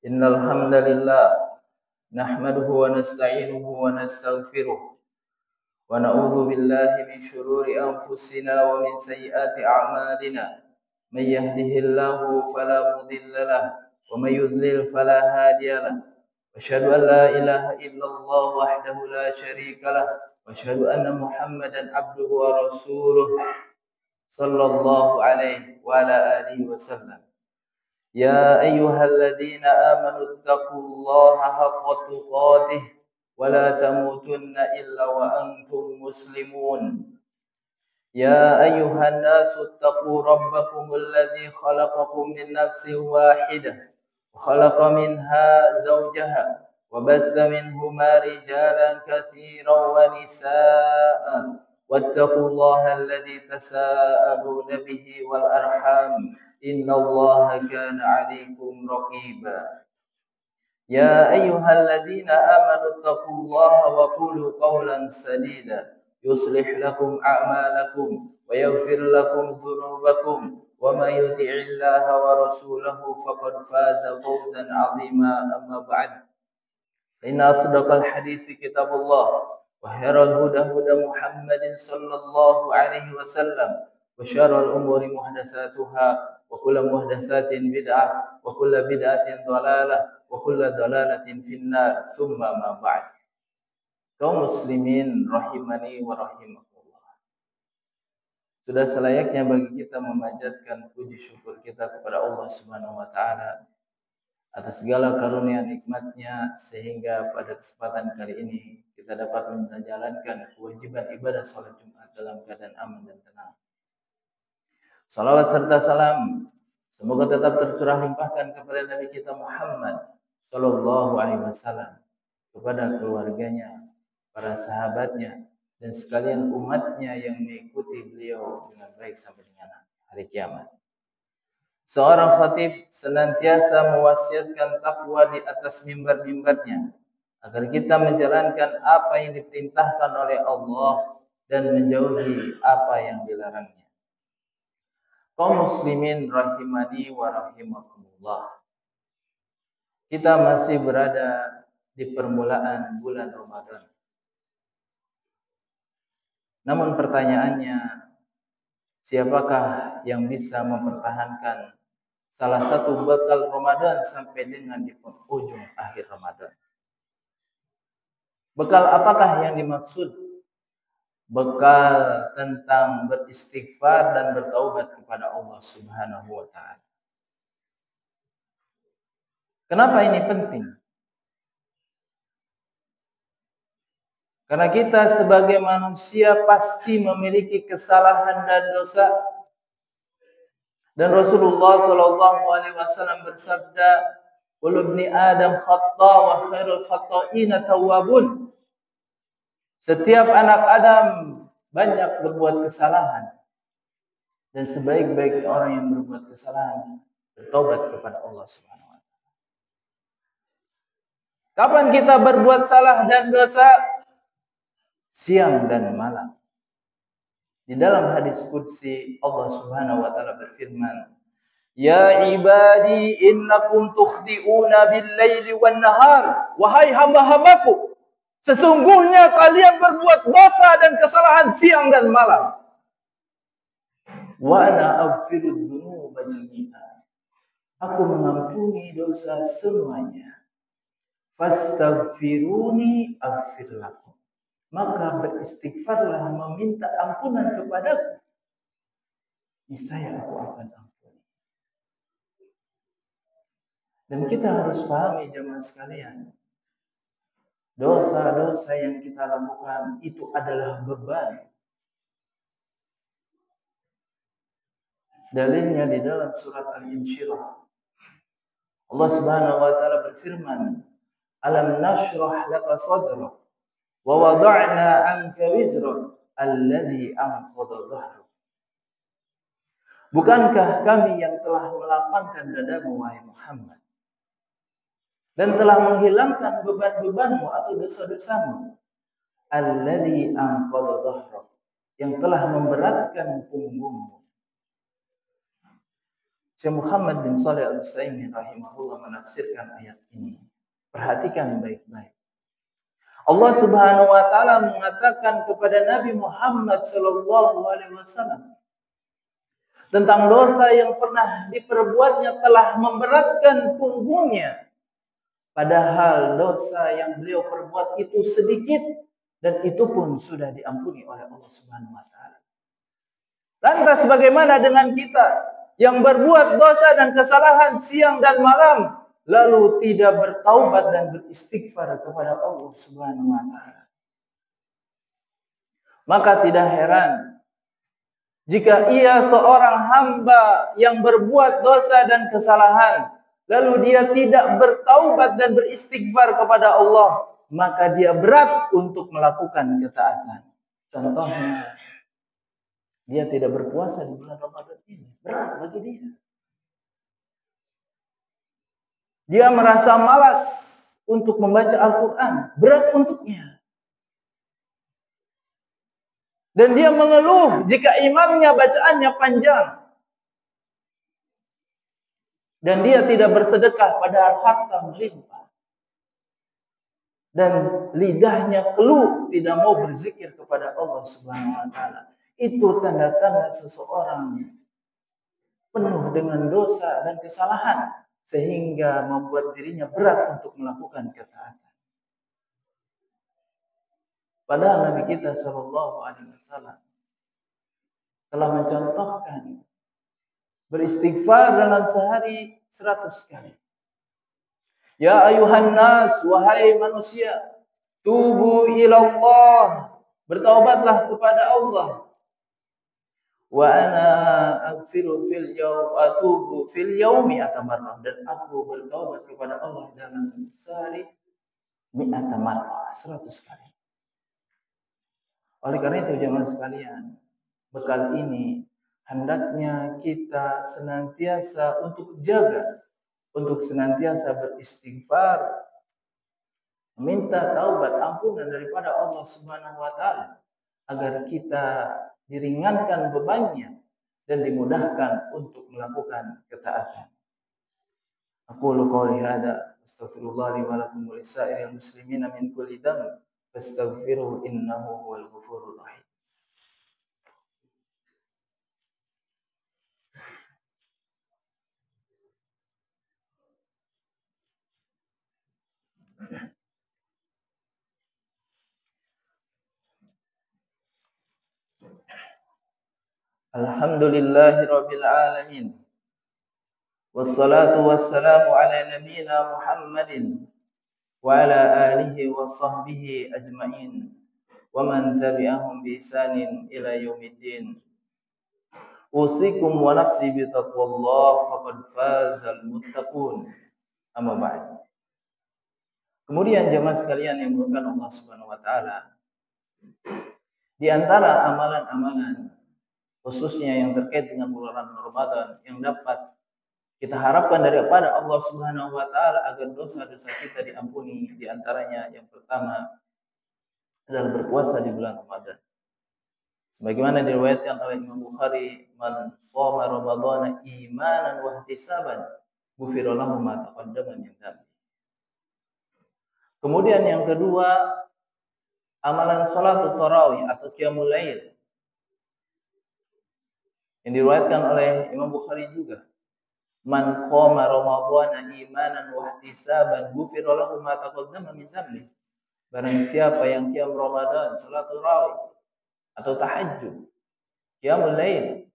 إن الحمد لله نحمده ونستعينه ونستغفره ونعوذ بالله من شرور أنفسنا ومن سيئات أعمالنا. من يهده الله فلا مضل له ومن يضلل فلا هادي له. أشهد أن لا إله إلا الله وحده لا شريك له وأشهد أن محمدا عبده ورسوله صلى الله عليه وعلى آله وسلم. يا أيها الذين آمنوا اتقوا الله حق تقاته ولا تموتن إلا وأنتم مسلمون. يا أيها الناس اتقوا ربكم الذي خلقكم من نفس واحدة وخلق منها زوجها وبث منهما رجالا كثيرا ونساء واتقوا الله الذي تساءلون به والأرحام إن الله كان عليكم رقيبا. يا أيها الذين آمنوا اتقوا الله وقولوا قولا سديدا يصلح لكم أعمالكم ويغفر لكم ذنوبكم ومن يطع الله ورسوله فقد فاز فوزا عظيما. أما بعد فإن أصدق الحديث كتاب الله وخير الهدى هدى محمد صلى الله عليه وسلم وشر الأمور محدثاتها وكل محدثات بدعة وكل بدعة ضلالة وكل ضلالة في النار. ثم ما بعد. Kaum muslimin rahimani wa rahimakumullah. Sudah selayaknya bagi kita memanjatkan puji syukur kita kepada Allah Subhanahu wa taala atas segala karunia nikmatnya sehingga pada kesempatan kali ini kita dapat menjalankan kewajiban ibadah salat Jumat dalam keadaan aman dan tenang. Salawat serta salam semoga tetap tercurah limpahkan kepada Nabi kita Muhammad sallallahu alaihi wasallam, kepada keluarganya, para sahabatnya, dan sekalian umatnya yang mengikuti beliau dengan baik sampai dengan hari kiamat. Seorang khatib senantiasa mewasiatkan takwa di atas mimbar-mimbarnya agar kita menjalankan apa yang diperintahkan oleh Allah dan menjauhi apa yang dilarangnya. Kaum muslimin rahimani wa rahimakumullah. Kita masih berada di permulaan bulan Ramadan. Namun pertanyaannya, siapakah yang bisa mempertahankan salah satu bekal Ramadan sampai dengan di ujung akhir Ramadan? Bekal apakah yang dimaksud? Bekal tentang beristighfar dan bertaubat kepada Allah Subhanahu wa taala. Kenapa ini penting? Karena kita sebagai manusia pasti memiliki kesalahan dan dosa. Dan Rasulullah sallallahu alaihi wasallam bersabda, "Kullu ibni Adam khata wa khairul khata'ina tawwabun." Setiap anak Adam banyak berbuat kesalahan, dan sebaik-baik orang yang berbuat kesalahan bertobat kepada Allah Subhanahu wa taala. Kapan kita berbuat salah dan dosa? Siang dan malam. Di dalam hadis qudsi Allah Subhanahu wa taala berfirman, "Ya ibadi innakum tukhti'una bil-laili wan-nahar." Wahai hamba-hambaku, sesungguhnya kalian berbuat dosa dan kesalahan siang dan malam. Wa ana aghfiru dzunuba jami'a. Aku mengampuni dosa semuanya. Fastaghfiruni aghfir lakum. Maka beristighfarlah, meminta ampunan kepadaku, niscaya aku akan ampuni. Dan kita harus pahami jemaah sekalian, dosa-dosa yang kita lakukan itu adalah beban. Dalilnya di dalam surat Al-Insyirah. Allah Subhanahu wa taala berfirman, "Alam nashrah laka sadrak wa wada'na 'anka wizrak alladhi anqadha dhahrak." Bukankah kami yang telah melapangkan dadamu wahai Muhammad dan telah menghilangkan beban-bebanmu atau dosa-dosamu, alladhi anqadha dhahrak, yang telah memberatkan punggungmu. Syekh Muhammad bin Shalih Al-Utsaimin rahimahullah menafsirkan ayat ini. Perhatikan baik-baik. Allah Subhanahu wa taala mengatakan kepada Nabi Muhammad sallallahu alaihi wasallam tentang dosa yang pernah diperbuatnya telah memberatkan punggungnya, padahal dosa yang beliau perbuat itu sedikit dan itu pun sudah diampuni oleh Allah Subhanahu wa taala. Lantas bagaimana dengan kita yang berbuat dosa dan kesalahan siang dan malam lalu tidak bertaubat dan beristighfar kepada Allah Subhanahu wa taala? Maka tidak heran jika ia seorang hamba yang berbuat dosa dan kesalahan lalu dia tidak bertaubat dan beristighfar kepada Allah, maka dia berat untuk melakukan ketaatan. Contohnya, dia tidak berpuasa di bulan Ramadan ini, berat bagi dia. Dia merasa malas untuk membaca Al-Quran, berat untuknya. Dan dia mengeluh jika imamnya bacaannya panjang. Dan dia tidak bersedekah padahal harta melimpah. Dan lidahnya keluh tidak mau berzikir kepada Allah Subhanahu wa taala. Itu tanda-tanda seseorang penuh dengan dosa dan kesalahan sehingga membuat dirinya berat untuk melakukan ketaatan. Padahal Nabi kita sallallahu alaihi wasallam telah mencontohkan beristighfar dalam sehari 100 kali. Ya ayuhan nas, wahai manusia, tubu ilallah, bertaubatlah kepada Allah. Wa ana aghfiru fil yawm atubu fil yaumi atamarrah, dan aku bertaubat kepada Allah dalam sehari 100 marrah, 100 kali. Oleh karena itu jemaah sekalian, bekal ini hendaknya kita senantiasa untuk jaga, untuk senantiasa beristighfar, meminta taubat ampunan daripada Allah Subhanahu wa taala agar kita diringankan bebannya dan dimudahkan untuk melakukan ketaatan. Aqulu qouli hadza astaghfirullah li wa lakum wa lisa'iril muslimina min kulli dhanb fastaghfiruhu innahu huwal ghafurur rahim. Alhamdulillahi rabbil alamin. Wassalatu wassalamu ala nabiyyina Muhammadin wa ala alihi wa sahbihi ajma'in wa man tabi'ahum bi ihsanin ila yaumiddin. Usikum wa nafsi bi taqwallah faqad fazal muttaqun. Amma ba'd. Kemudian jemaah sekalian yang dimuliakan Allah Subhanahu wa taala, di antara amalan-amalan khususnya yang terkait dengan bulan Ramadan yang dapat kita harapkan daripada Allah Subhanahu wa taala agar dosa-dosa kita diampuni, di antaranya yang pertama adalah berpuasa di bulan Ramadan. Sebagaimana diriwayatkan oleh Imam Bukhari, man shoma ramadhana imanan wa ihtisaban ghufira lahu ma taqaddama min dhanbi. Kemudian yang kedua, amalan salatul tarawih atau qiyamul lail yang diriwayatkan oleh Imam Bukhari juga. Man qoma ramadhana imanan wa ihtisaban ghufira lahu ma taqaddama min dhanbi. Barang siapa yang qiyam Ramadan, salatul tarawih atau tahajud, qiyamul lail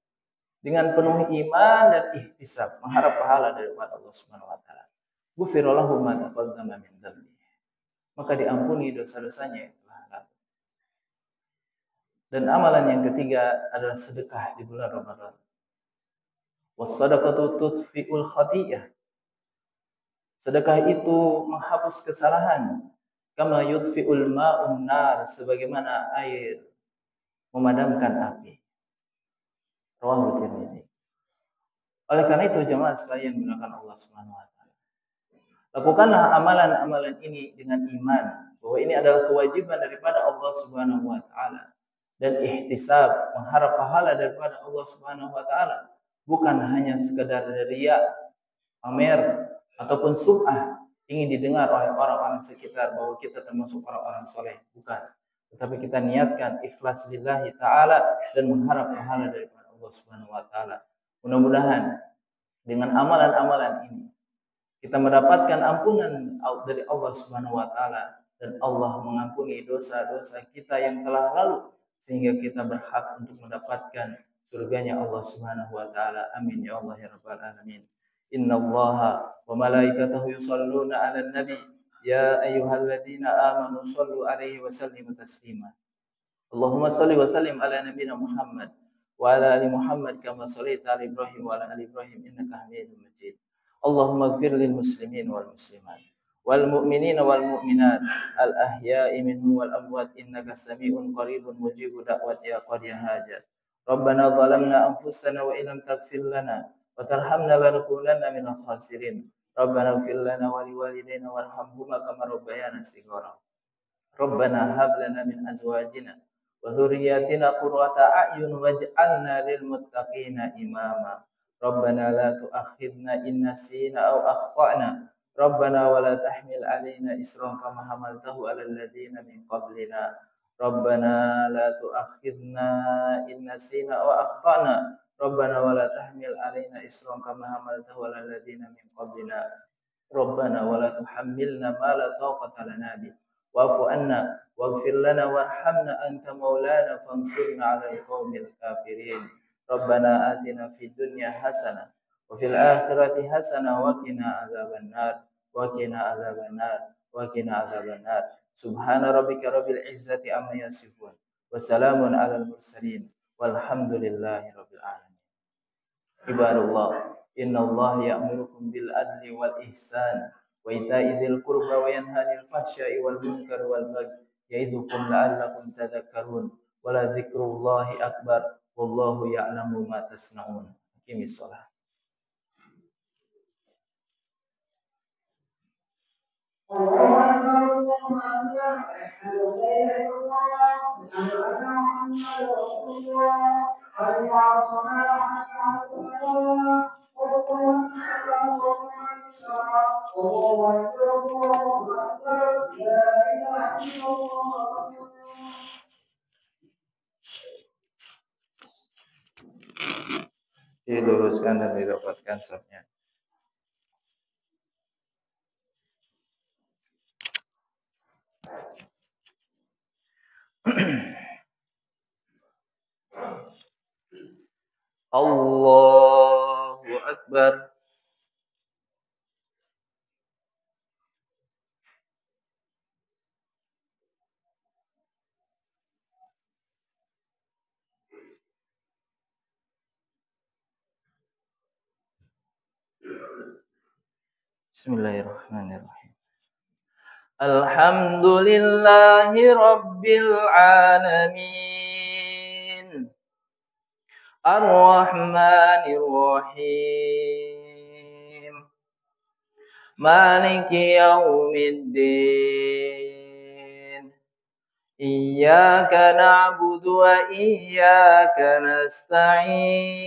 dengan penuh iman dan ihtisab, mengharap pahala daripada Allah Subhanahu wa taala, ghufira lahu ma taqaddama min dhanbi, maka diampuni dosa-dosanya yang telah lalu. Dan amalan yang ketiga adalah sedekah di bulan Ramadan. Was-shadaqatu tudfi'ul khati'ah. Sedekah itu menghapus kesalahan, kama yudfi'ul ma'un nar, sebagaimana air memadamkan api. Rawahu Tirmizi. Oleh karena itu jemaah sekalian menggunakan Allah Subhanahu wa taala, lakukanlah amalan-amalan ini dengan iman bahwa ini adalah kewajiban daripada Allah Subhanahu wa taala, dan ihtisab, mengharap pahala daripada Allah Subhanahu wa taala, bukan hanya sekedar riya, pamer, ataupun sum'ah, ingin didengar oleh orang-orang sekitar bahwa kita termasuk orang-orang soleh. Bukan. Tetapi kita niatkan ikhlas lillahi ta'ala dan mengharap pahala dari Allah Subhanahu wa ta'ala. Mudah-mudahan dengan amalan-amalan ini kita mendapatkan ampunan dari Allah Subhanahu wa ta'ala dan Allah mengampuni dosa-dosa kita yang telah lalu sehingga kita berhak untuk mendapatkan surganya Allah Subhanahu wa ta'ala. Amin ya Allah ya rabbal alamin. Innallaha wa malaikatahu yusholluna 'alan nabi ya ayyuhalladzina amanu shallu 'alaihi wa sallimu taslima. Allahumma shalli wa sallim ala nabiyyina Muhammad wa ala ali Muhammad kama shallaita ala Ibrahim wa ala ali Ibrahim innaka Hamidum Majid. Allahumma ighfir lil muslimin wal muslimat wal mu'minina wal mu'minat al ahya'i minhum wal amwat innaka sami'un qaribun mujibud da'wati ya qad ya hajat. Rabbana zalamna anfusana wa illam taghfir lana wa tarhamna lanakunanna minal khasirin. Rabbana ighfir lana wa liwalidayna warhamhuma kama rabbayana shighara. Rabbana hab lana min azwajina wa dhurriyyatina qurrata a'yun waj'alna lil muttaqina imama. Rabbana la tu'akhidna in nasina aw akhtana. Rabbana wa la tahmil 'alaina isran kama hamaltahu 'alal ladzina min qablina. Rabbana la tu'akhidna in nasina aw akhtana. Rabbana wa la tahmil 'alaina isran kama hamaltahu 'alal ladzina min qablina. Rabbana wa la tuhammilna ma la taqata lana bih. Wa'fu 'anna waghfir lana warhamna anta maulana fansurna 'alal qaumil kafirin. Rabbana atina fid dunya hasanah wa fil akhirati hasanah wa qina adzabannar wa qina adzabannar wa qina adzabannar. Subhana rabbika rabbil izzati amma yasifun wa salamun 'alal mursalin walhamdulillahi rabbil alamin. Ibadallah, innallaha ya'murukum bil adli wal ihsan wa ita'i dzil qurba wa yanha 'anil fahsya'i wal munkari wal baghi ya'idzukum la'allakum tadhakkarun. Wa la dzikrullahi akbar wallahu ya'lamu ma tasna'un. Aqimis shalah. Diluruskan dan didapatkan safnya. Allahu Akbar. Bismillahirrahmanirrahim. Alhamdulillahi rabbil alamin. Ar-Rahmanir Rahim. Maliki yaumiddin. Iyyaka na'budu wa iyyaka nasta'in.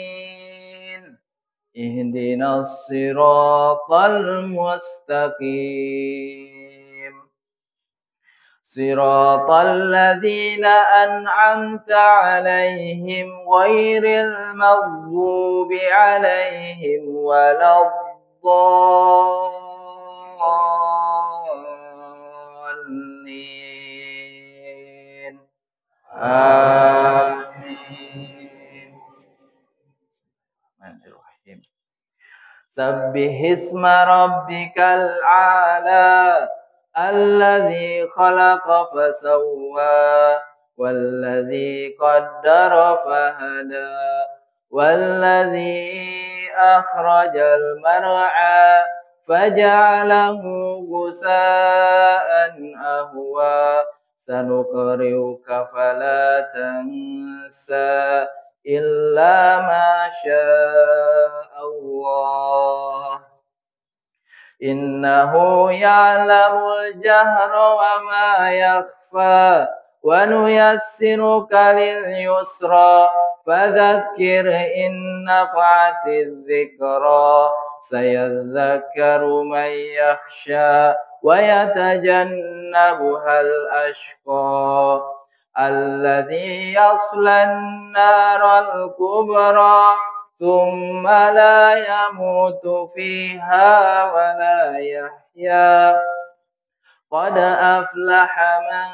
Ihdinas siratal mustaqim. Siratal ladzina an'amta 'alaihim ghairil maghdubi 'alaihim waladdallin. Amin. Sabbihisma rabbikal a'la alladzi khalaqa fasawwa walladzi qaddara fahada walladzi akhrajal mar'a faja'alahu ghusaa'an ahwa sanuqri'uka fala tansa illa ma syaa Allah. Innahu ya'lamul jahra wa ma yakhfa ونيسرك لليسرى فذكر إن نفعت الذكرى سيذكر من يخشى ويتجنبها الأشقى الذي يصلى النار الكبرى ثم لا يموت فيها ولا يحيا قد أفلح من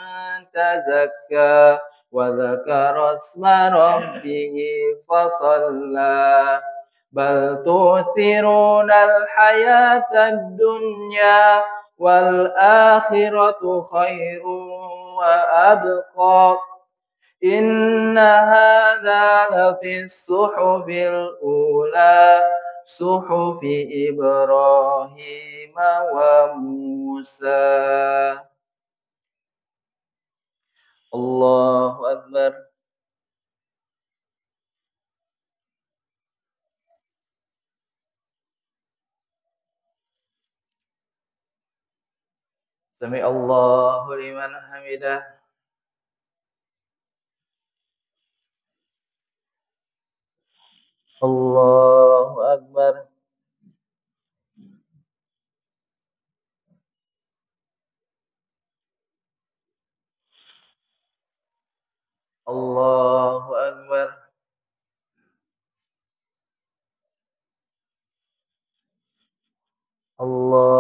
تزكى وذكر اسم ربه فصلى بل تؤثرون الحياة الدنيا والآخرة خير وأبقى إن هذا لفي الصحف الأولى صحف إبراهيم وموسى. الله أكبر. سمع الله لمن حمده. الله أكبر. الله أكبر. الله